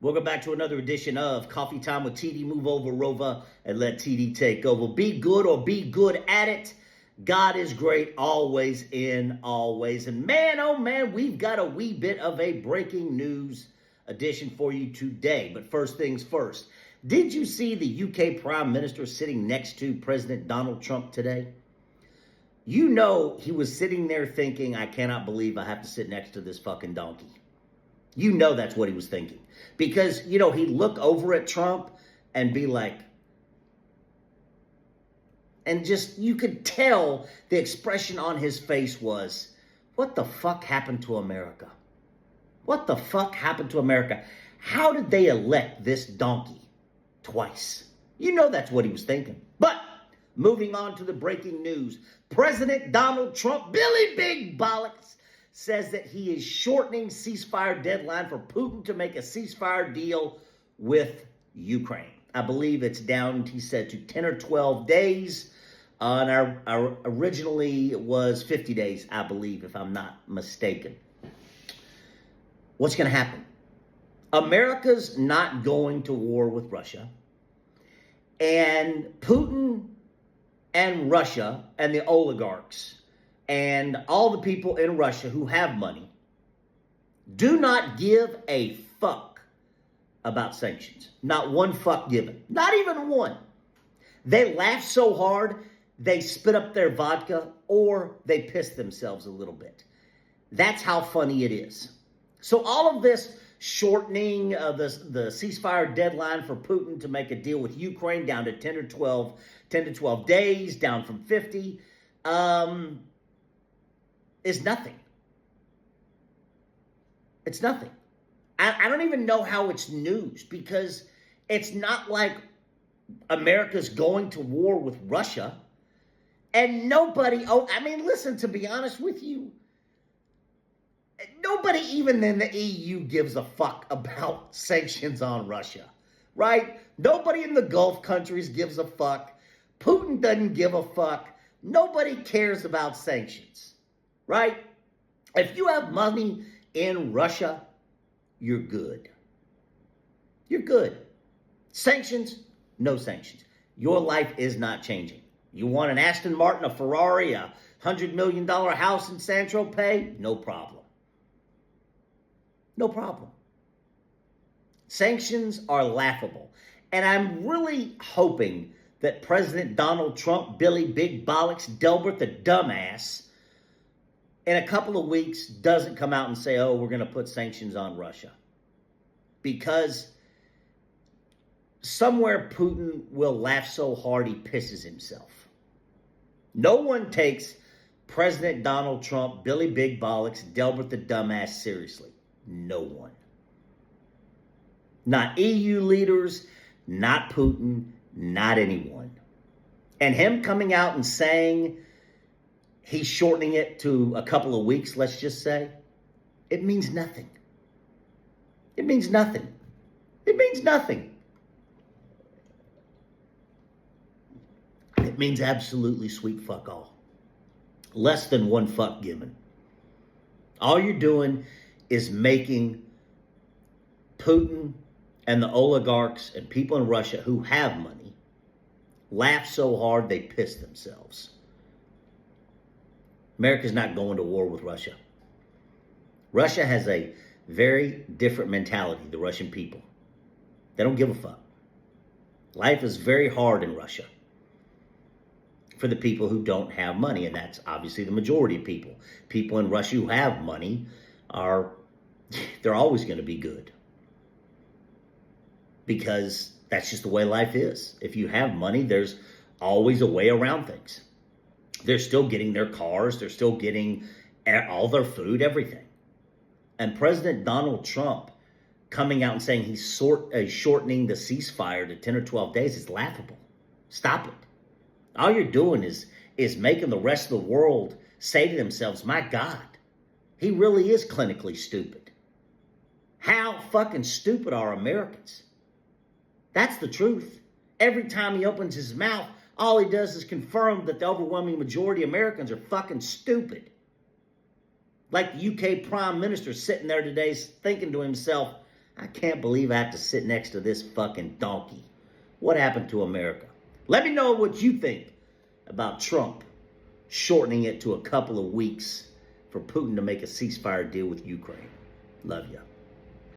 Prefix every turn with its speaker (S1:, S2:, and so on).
S1: Welcome back to another edition of Coffee Time with TD. Move over, Rova, and let TD take over. Be good or be good at it. God is great always in always. And man, oh man, we've got a wee bit of a breaking news edition for you today. But first things first, did you see the UK Prime Minister sitting next to President Donald Trump today? You know he was sitting there thinking, I cannot believe I have to sit next to this fucking donkey. You know that's what he was thinking. Because, you know, he'd look over at Trump and be like, and just, you could tell the expression on his face was, what the fuck happened to America? What the fuck happened to America? How did they elect this donkey twice? You know that's what he was thinking. But moving on to the breaking news, President Donald Trump, Billy Big Bollocks, says that he is shortening ceasefire deadline for Putin to make a ceasefire deal with Ukraine. I believe it's down, he said, to 10 or 12 days. And our originally it was 50 days, I believe, if I'm not mistaken. What's going to happen? America's not going to war with Russia. And Putin and Russia and the oligarchs and all the people in Russia who have money do not give a fuck about sanctions. Not one fuck given. Not even one. They laugh so hard, they spit up their vodka or they piss themselves a little bit. That's how funny it is. So all of this shortening the ceasefire deadline for Putin to make a deal with Ukraine down to 10 to 12 days, down from 50, is nothing. It's nothing. I don't even know how it's news because it's not like America's going to war with Russia. And nobody, listen, to be honest with you, nobody even in the EU gives a fuck about sanctions on Russia, right? Nobody in the Gulf countries gives a fuck. Putin doesn't give a fuck. Nobody cares about sanctions. Right? If you have money in Russia, you're good. You're good. Sanctions, no sanctions. Your life is not changing. You want an Aston Martin, a Ferrari, a $100 million house in San Tropez? No problem. No problem. Sanctions are laughable. And I'm really hoping that President Donald Trump, Billy Big Bollocks, Delbert the dumbass, in a couple of weeks doesn't come out and say, oh, we're going to put sanctions on Russia. Because somewhere Putin will laugh so hard he pisses himself. No one takes President Donald Trump, Billy Big Bollocks, Delbert the dumbass seriously. No one. Not EU leaders, not Putin, not anyone. And him coming out and saying he's shortening it to a couple of weeks, let's just say, it means nothing. It means nothing. It means nothing. It means absolutely sweet fuck all. Less than one fuck given. All you're doing is making Putin and the oligarchs and people in Russia who have money laugh so hard they piss themselves. America's not going to war with Russia. Russia has a very different mentality, the Russian people. They don't give a fuck. Life is very hard in Russia for the people who don't have money, and that's obviously the majority of people. People in Russia who have money they're always going to be good. Because that's just the way life is. If you have money, there's always a way around things. They're still getting their cars. They're still getting all their food, everything. And President Donald Trump coming out and saying he's shortening the ceasefire to 10 or 12 days is laughable. Stop it. All you're doing is making the rest of the world say to themselves, my God, he really is clinically stupid. How fucking stupid are Americans? That's the truth. Every time he opens his mouth, all he does is confirm that the overwhelming majority of Americans are fucking stupid. Like the UK Prime Minister sitting there today thinking to himself, I can't believe I have to sit next to this fucking donkey. What happened to America? Let me know what you think about Trump shortening it to a couple of weeks for Putin to make a ceasefire deal with Ukraine. Love ya.